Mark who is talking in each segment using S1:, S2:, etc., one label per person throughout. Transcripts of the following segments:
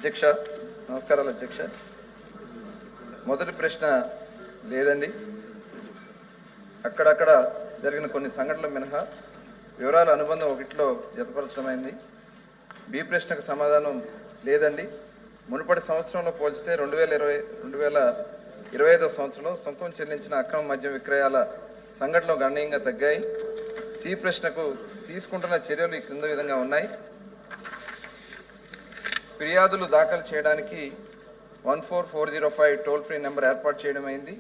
S1: అధ్యక్ష నమస్కారాలు అధ్యక్ష. మొదటి ప్రశ్న లేదండి. అక్కడక్కడ జరిగిన కొన్ని సంఘటనలు మినహా వివరాల అనుబంధం ఒకటిలో జతపరచడమైంది. బి ప్రశ్నకు సమాధానం లేదండి. మునుపటి సంవత్సరంలో పోల్చితే 2025వ సంవత్సరంలో సొంతం చెల్లించిన అక్రమ మద్యం విక్రయాల సంఘటనలు గణనీయంగా తగ్గాయి. సి ప్రశ్నకు తీసుకుంటున్న చర్యలు ఈ క్రింద విధంగా ఉన్నాయి. ఫిర్యాదులు దాఖలు చేయడానికి 14405 టోల్ ఫ్రీ నెంబర్ ఏర్పాటు చేయడం అయింది.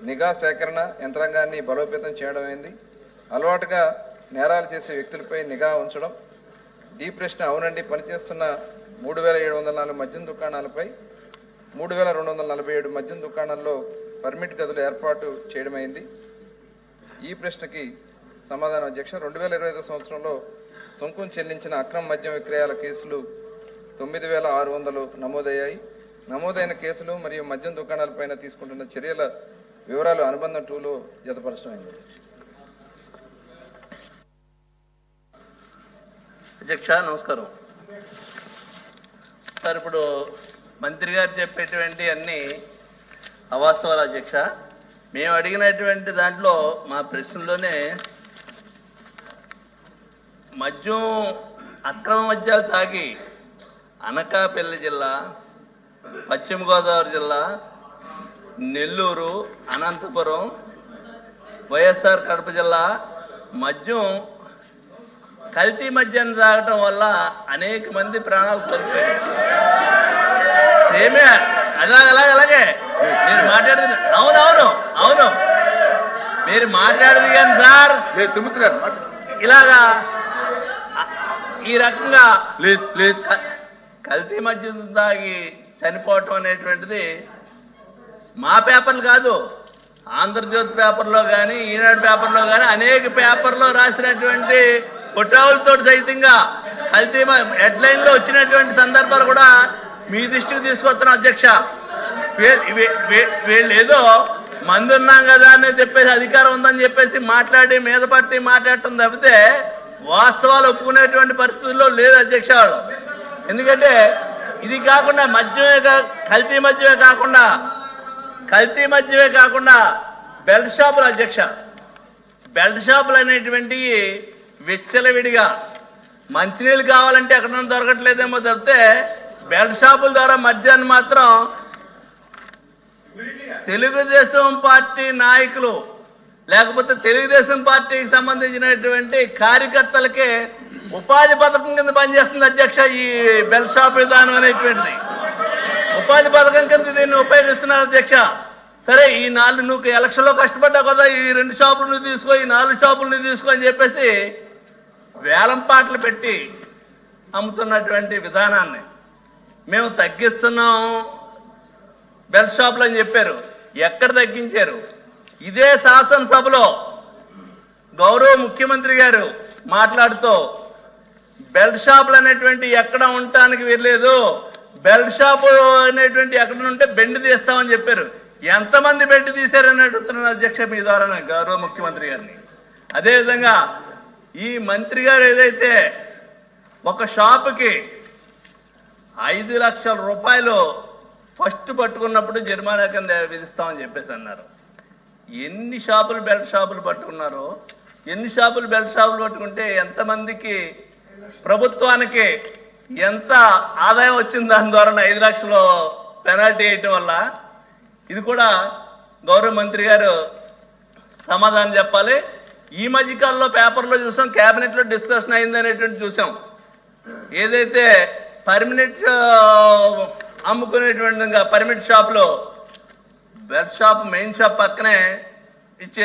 S1: నిఘా సేకరణ యంత్రాంగాన్ని బలోపేతం చేయడం అయింది. అలవాటుగా నేరాలు చేసే వ్యక్తులపై నిఘా ఉంచడం. డి ప్రశ్న అవునండి, పనిచేస్తున్న 3704 మద్యం దుకాణాలపై 3247 మద్యం దుకాణాల్లో పర్మిట్ గదులు ఏర్పాటు చేయడమైంది. ఈ ప్రశ్నకి సమాధానం అధ్యక్ష. 2025 సంవత్సరంలో సొంతం చెల్లించిన అక్రమ మద్యం విక్రయాల కేసులు 9600 నమోదయ్యాయి. నమోదైన కేసులు మరియు మద్యం దుకాణాలపైన తీసుకుంటున్న చర్యల వివరాలు అనుబంధం 2లో జతపరచడమైంది.
S2: అధ్యక్ష నమస్కారం సార్. ఇప్పుడు మంత్రి గారు చెప్పేటువంటి అన్ని అవాస్తవాలు అధ్యక్ష. మేము అడిగినటువంటి దాంట్లో మా ప్రశ్నలోనే మద్యం అక్రమ మద్యాలు తాగి అనకాపల్లి జిల్లా, పశ్చిమ గోదావరి జిల్లా, నెల్లూరు, అనంతపురం, వైఎస్ఆర్ కడప జిల్లా మద్యం కల్తీ మద్యాన్ని తాగటం వల్ల అనేక మంది ప్రాణాలు కోల్పోయారు. సేమే అలాగే మీరు మాట్లాడేది అవును మీరు మాట్లాడేది కానీ సార్ ఇలాగా ఈ రకంగా ప్లీజ్ కల్తీ మద్యం తాగి చనిపోవటం అనేటువంటిది మా పేపర్లు కాదు, ఆంధ్రజ్యోతి పేపర్లో కానీ, ఈనాడు పేపర్లో కానీ అనేక పేపర్లో రాసినటువంటి ఫోటోలతో సైతంగా కల్తీ హెడ్లైన్లో వచ్చినటువంటి సందర్భాలు కూడా మీ దృష్టికి తీసుకొస్తున్నాం అధ్యక్ష. వీళ్ళు ఏదో మందు ఉన్నాం కదా అని చెప్పేసి, అధికారం ఉందని చెప్పేసి మాట్లాడి మీద పట్టి మాట్లాడటం తప్పితే వాస్తవాలు ఒప్పుకునేటువంటి పరిస్థితుల్లో లేదు అధ్యక్ష. ఎందుకంటే ఇది కాకుండా కల్తీ మద్యమే కాకుండా బెల్ట్ షాపులు అధ్యక్ష. బెల్ట్ షాపులు అనేటువంటివి విచ్చలవిడిగా మంచినీళ్ళు కావాలంటే ఎక్కడ దొరకట్లేదేమో తప్పితే బెల్ట్ షాపుల ద్వారా మద్యాన్ని మాత్రం తెలుగుదేశం పార్టీ నాయకులు లేకపోతే తెలుగుదేశం పార్టీకి సంబంధించినటువంటి కార్యకర్తలకే ఉపాధి పథకం కింద పనిచేస్తుంది అధ్యక్ష. ఈ బెల్ట్ షాప్ విధానం అనేటువంటిది ఉపాధి పథకం కింద దీన్ని ఉపయోగిస్తున్నారు అధ్యక్ష. సరే, ఈ నువ్వు ఎలక్షన్లో కష్టపడ్డావు కదా, ఈ 2 షాపులు నువ్వు తీసుకో, ఈ 4 షాపులు నువ్వు తీసుకో అని చెప్పేసి వేలం పాటలు పెట్టి అమ్ముతున్నటువంటి విధానాన్ని మేము తగ్గిస్తున్నాం బెల్ట్ షాపులు అని చెప్పారు. ఎక్కడ తగ్గించారు? ఇదే శాసనసభలో గౌరవ ముఖ్యమంత్రి గారు మాట్లాడుతూ బెల్ట్ షాపులు అనేటువంటి ఎక్కడ ఉండటానికి వీల్లేదు, బెల్ట్ షాపు అనేటువంటి ఎక్కడ ఉంటే బెండ్ తీస్తామని చెప్పారు. ఎంతమంది బెండ్ తీశారని అడుగుతున్నాను అధ్యక్ష మీ ద్వారా గౌరవ ముఖ్యమంత్రి గారిని. అదేవిధంగా ఈ మంత్రి గారు ఏదైతే ఒక షాపుకి 5 లక్షల రూపాయలు ఫస్ట్ పట్టుకున్నప్పుడు జరిమానా కింద విధిస్తామని చెప్పేసి అన్నారు. ఎన్ని షాపులు బెల్ట్ షాపులు పట్టుకున్నారో, ఎన్ని షాపులు బెల్ట్ షాపులు పట్టుకుంటే ఎంతమందికి ప్రభుత్వానికి ఎంత ఆదాయం వచ్చింది దాని ద్వారా 5 లక్షలు పెనాల్టీ వేయటం వల్ల? ఇది కూడా గౌరవ మంత్రి గారు సమాధానం చెప్పాలి. ఈ మధ్యకాలంలో పేపర్లో చూసాం, క్యాబినెట్లో డిస్కషన్ అయింది అనేటువంటి చూసాం. ఏదైతే పర్మినెంట్ అమ్ముకునేటువంటి పర్మిట్ షాప్లో బెల్ట్ షాప్ మెయిన్ షాప్ పక్కనే ఇచ్చే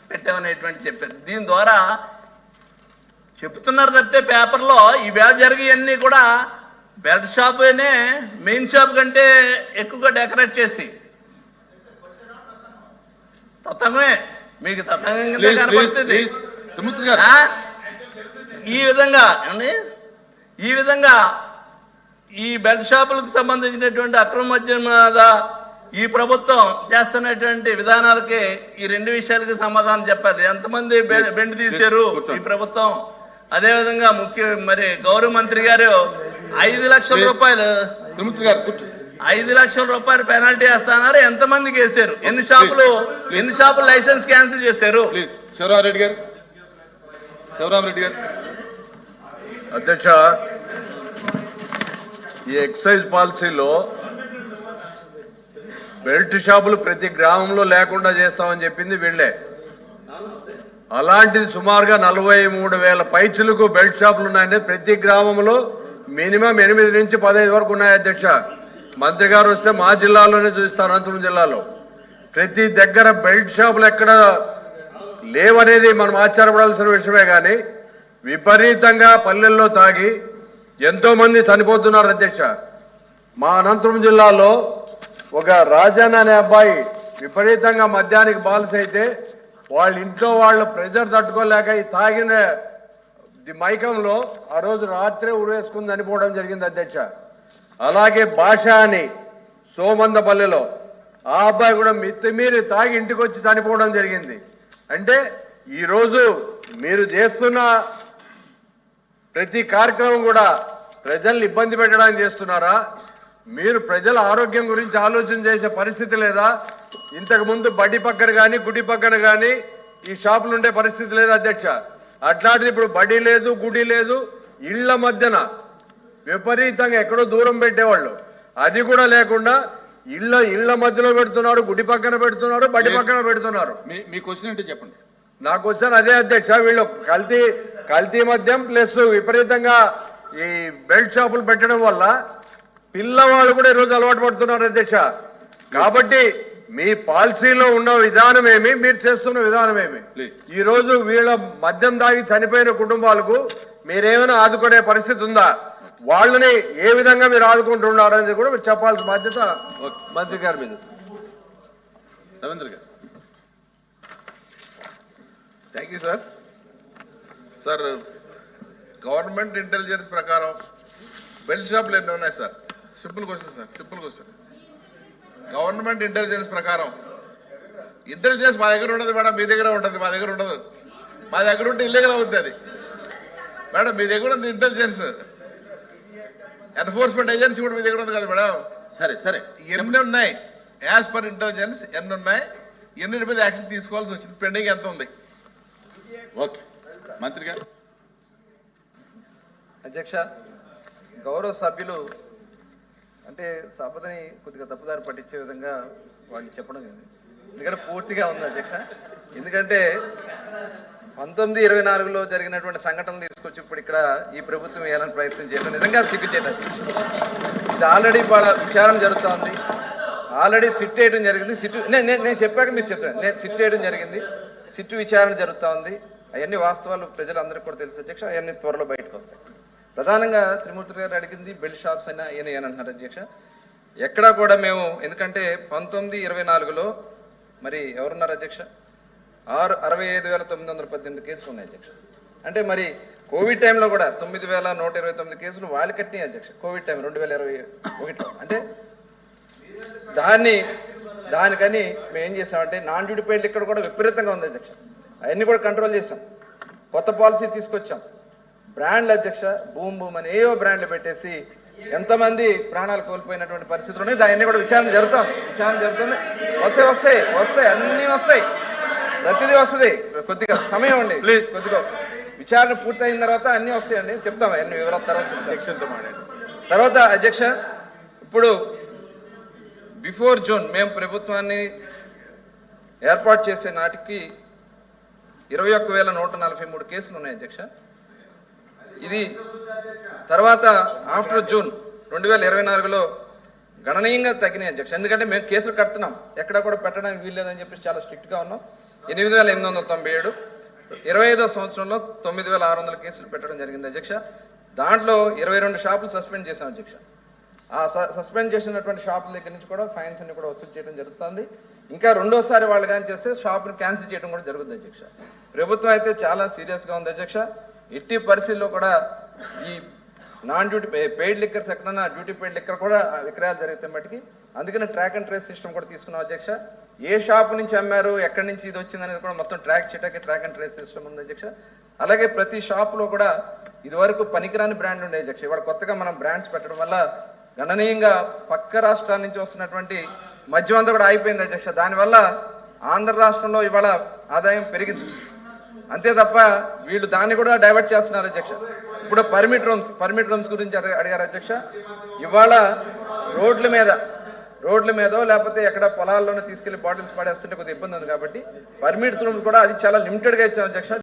S2: పెట్టామనేటువంటి చెప్పారు. దీని ద్వారా చెప్తున్నారు తప్పితే పేపర్లో ఈవేళ జరిగేవన్నీ కూడా బెల్ట్ షాప్నే మెయిన్ షాప్ కంటే ఎక్కువగా డెకరేట్ చేసి తతంగమే మీకు తతంగంగా కనపడుతుంది. ఈ విధంగా ఈ బెల్ట్ షాపులకు సంబంధించినటువంటి అక్రమ మద్యం మీద ఈ ప్రభుత్వం చేస్తున్నటువంటి విధానాలకి ఈ 2 విషయాలకి సమాధానం చెప్పారు. ఎంతమంది బెండ్ తీశారు ఈ ప్రభుత్వం, అదేవిధంగా మరి గౌరవ మంత్రి గారు 5 లక్షల రూపాయలు
S3: తిరుమూర్తి గారు కూర్చో.
S2: 5 లక్షల రూపాయలు పెనాల్టీ వేస్తున్నారు. ఎంతమందికి వేశారు? ఎన్ని షాపులు లైసెన్స్ క్యాన్సిల్ చేశారు?
S3: ప్లీజ్ శివరామరెడ్డి గారు. శివరామరెడ్డి గారు.
S4: అధ్యక్ష, ఈ ఎక్సైజ్ పాలసీలో బెల్ట్ షాపులు ప్రతి గ్రామంలో లేకుండా చేస్తామని చెప్పింది వీళ్ళే. అలాంటిది సుమారుగా 43,000 పైచులకు బెల్ట్ షాపులు ఉన్నాయంటే ప్రతి గ్రామంలో మినిమం 8 నుంచి 15 వరకు ఉన్నాయి అధ్యక్ష. మంత్రి గారు వస్తే మా జిల్లాలోనే చూస్తారు, అనంతపురం జిల్లాలో ప్రతి దగ్గర బెల్ట్ షాపులు ఎక్కడ లేవనేది మనం ఆశ్చర్యపడాల్సిన విషయమే. కానీ విపరీతంగా పల్లెల్లో తాగి ఎంతో మంది చనిపోతున్నారు అధ్యక్ష. మా అనంతపురం జిల్లాలో ఒక రాజన్న అనే అబ్బాయి విపరీతంగా మద్యానికి బాల్స్ అయితే వాళ్ళ ఇంట్లో వాళ్ళ ప్రెజర్ తట్టుకోలేక ఈ తాగిన మైకంలో ఆ రోజు రాత్రే ఉరేసుకుని చనిపోవడం జరిగింది అధ్యక్ష. అలాగే భాష అని సోమందపల్లిలో ఆ అబ్బాయి కూడా మితిమీరి తాగి ఇంటికి వచ్చి చనిపోవడం జరిగింది. అంటే ఈరోజు మీరు చేస్తున్న ప్రతి కార్యక్రమం కూడా ప్రజల్ని ఇబ్బంది పెట్టడానికి చేస్తున్నారా? మీరు ప్రజల ఆరోగ్యం గురించి ఆలోచన చేసే పరిస్థితి లేదా? ఇంతకు ముందు బడి పక్కన కానీ గుడి పక్కన కానీ ఈ షాపులు ఉండే పరిస్థితి లేదు అధ్యక్ష. అట్లాంటిది ఇప్పుడు బడి లేదు, గుడి లేదు, ఇళ్ల మధ్యన విపరీతంగా ఎక్కడో దూరం పెట్టేవాళ్ళు అది కూడా లేకుండా ఇళ్ల మధ్యలో పెడుతున్నారు, గుడి పక్కన పెడుతున్నారు, బడి పక్కన పెడుతున్నారు.
S3: మీ క్వశ్చన్ ఏంటో చెప్పండి.
S4: నాకు వచ్చాను అదే అధ్యక్ష. వీళ్ళు కల్తీ మద్యం ప్లస్ విపరీతంగా ఈ బెల్ట్ షాపులు పెట్టడం వల్ల పిల్లవాళ్ళు కూడా ఈరోజు అలవాటు పడుతున్నారు అధ్యక్ష. కాబట్టి మీ పాలసీలో ఉన్న విధానం ఏమి, మీరు చేస్తున్న విధానం ఏమి? ఈ రోజు వీళ్ళ మద్యం దాగి చనిపోయిన కుటుంబాలకు మీరేమైనా ఆదుకునే పరిస్థితి ఉందా? వాళ్ళని ఏ విధంగా మీరు ఆదుకుంటున్నారు అనేది కూడా మీరు చెప్పాల్సిన బాధ్యత మంత్రి గారి మీద.
S3: రవీంద్ర గారు.
S5: Thank you sir. Sir, government intelligence ప్రకారం బెల్ట్ షాపులు ఎన్ని ఉన్నాయి sir? Simple question sir, simple question. Government intelligence ప్రకారం, ఇంటెలిజెన్స్ మా దగ్గర ఉండదు మేడం, మీ దగ్గర ఉంటుంది, మా దగ్గర ఉండదు. మా దగ్గర ఉంటే ఇల్లీగల్ అవుతుంది అది మేడం. మీ దగ్గర ఉంది ఇంటెలిజెన్స్, ఎన్ఫోర్స్మెంట్ ఏజెన్సీ కూడా మీ దగ్గర ఉంది కదా మేడం.
S3: సరే సరే,
S5: ఎన్ని ఉన్నాయి యాజ్ పర్ ఇంటెలిజెన్స్? ఎన్ని ఉన్నాయి? ఎన్నిటి మీద యాక్షన్ తీసుకోవాల్సి వచ్చింది? పెండింగ్ ఎంత ఉంది?
S3: ఓకే మంత్రి గారు.
S1: అధ్యక్ష, గౌరవ సభ్యులు అంటే సభని కొద్దిగా తప్పుదారి పట్టించే విధంగా వాళ్ళు చెప్పడం జరిగింది. ఎందుకంటే పూర్తిగా ఉంది అధ్యక్ష. ఎందుకంటే 1924లో జరిగినటువంటి సంఘటనలు తీసుకొచ్చి ఇప్పుడు ఇక్కడ ఈ ప్రభుత్వం వేయాలని ప్రయత్నం చేయడం నిజంగా సిగ్గుచేట. ఇది ఆల్రెడీ వాళ్ళ విచారణ జరుగుతూ ఉంది. ఆల్రెడీ సిట్ వేయడం జరిగింది. నేను చెప్పాక మీరు చెప్పాను. నేను సిట్ వేయడం జరిగింది. సిట్టు విచారణ జరుగుతూ ఉంది. అవన్నీ వాస్తవాలు ప్రజలందరికీ కూడా తెలుసు అధ్యక్ష. అవన్నీ త్వరలో బయటకు వస్తాయి. ప్రధానంగా త్రిమూర్తి గారు అడిగింది బెల్ట్ షాప్స్ అయినా అని అంటున్నారు అధ్యక్ష. ఎక్కడా కూడా మేము, ఎందుకంటే 1924లో మరి ఎవరున్నారు అధ్యక్ష? 65,918 కేసులు ఉన్నాయి అధ్యక్ష. అంటే మరి కోవిడ్ టైంలో కూడా 9,129 కేసులు వాళ్ళు కట్టినాయి అధ్యక్ష. కోవిడ్ టైం 2021లో. అంటే దానికని మేము ఏం చేసామంటే నాన్ డ్యూటీ పెయిడ్ ఇక్కడ కూడా విపరీతంగా ఉంది అధ్యక్ష. అవన్నీ కూడా కంట్రోల్ చేసాం. కొత్త పాలసీ తీసుకొచ్చాం. బ్రాండ్లు అధ్యక్ష, బూమ్ అని ఏవో బ్రాండ్లు పెట్టేసి ఎంతమంది ప్రాణాలు కోల్పోయినటువంటి పరిస్థితులు ఉన్నాయి. దాన్ని కూడా విచారణ జరుగుతుంది. వస్తాయి అన్నీ వస్తాయి, ప్రతిదీ వస్తుంది. కొద్దిగా సమయం అండి, ప్లీజ్. కొద్దిగా విచారణ పూర్తయిన తర్వాత అన్నీ వస్తాయండి, చెప్తాం. అన్ని వివరాల తర్వాత చెప్తాం. తర్వాత అధ్యక్ష, ఇప్పుడు బిఫోర్ జూన్ మేము ప్రభుత్వాన్ని ఏర్పాటు చేసే నాటికి 21,143 కేసులు ఉన్నాయి అధ్యక్ష. ఇది తర్వాత ఆఫ్టర్ జూన్ 2024లో గణనీయంగా తగ్గినాయి అధ్యక్ష. ఎందుకంటే మేము కేసులు కడుతున్నాం, ఎక్కడ కూడా పెట్టడానికి వీల్లేదని చెప్పేసి చాలా స్ట్రిక్ట్గా ఉన్నాం. 8,897, 25వ సంవత్సరంలో 9,600 కేసులు పెట్టడం జరిగింది అధ్యక్ష. దాంట్లో 22 షాపులు సస్పెండ్ చేశాం అధ్యక్ష. ఆ సస్పెండ్ చేసినటువంటి షాపుల దగ్గర నుంచి కూడా ఫైన్స్ అన్ని కూడా వసూలు చేయడం జరుగుతుంది. ఇంకా రెండోసారి వాళ్ళు కానీ చేస్తే షాపును క్యాన్సిల్ చేయడం కూడా జరుగుతుంది అధ్యక్ష. ప్రభుత్వం అయితే చాలా సీరియస్గా ఉంది అధ్యక్ష. ఎట్టి పరిస్థితుల్లో కూడా ఈ నాన్ డ్యూటీ పెయిడ్ లిక్కర్స్ ఎక్కడన్నా డ్యూటీ పెయిడ్ లిక్కర్ కూడా విక్రయాలు జరిగితే మటుకి అందుకని ట్రాక్ అండ్ ట్రేస్ సిస్టమ్ కూడా తీసుకున్నాం అధ్యక్ష. ఏ షాపు నుంచి అమ్మారు, ఎక్కడి నుంచి ఇది వచ్చింది అనేది కూడా మొత్తం ట్రాక్ చేయడానికి ట్రాక్ అండ్ ట్రేస్ సిస్టమ్ ఉంది అధ్యక్ష. అలాగే ప్రతి షాపులో కూడా ఇదివరకు పనికిరాని బ్రాండ్లు ఉండే అధ్యక్ష. ఇవాళ కొత్తగా మనం బ్రాండ్స్ పెట్టడం వల్ల గణనీయంగా పక్క రాష్ట్రాల నుంచి వస్తున్నటువంటి మద్యం అంతా కూడా ఆగిపోయింది అధ్యక్ష. దానివల్ల ఆంధ్ర రాష్ట్రంలో ఇవాళ ఆదాయం పెరిగింది. అంతే తప్ప వీళ్ళు దాన్ని కూడా డైవర్ట్ చేస్తున్నారు అధ్యక్ష. ఇప్పుడు పర్మిట్ రూమ్స్ గురించి అడిగారు అధ్యక్ష. ఇవాళ రోడ్ల మీదో లేకపోతే ఎక్కడ పొలాల్లోనే తీసుకెళ్లి బాటిల్స్ పడేస్తుంటే కొద్దిగా ఇబ్బంది ఉంది కాబట్టి పర్మిట్స్ రూమ్స్ కూడా అది చాలా లిమిటెడ్గా ఇచ్చాం అధ్యక్ష.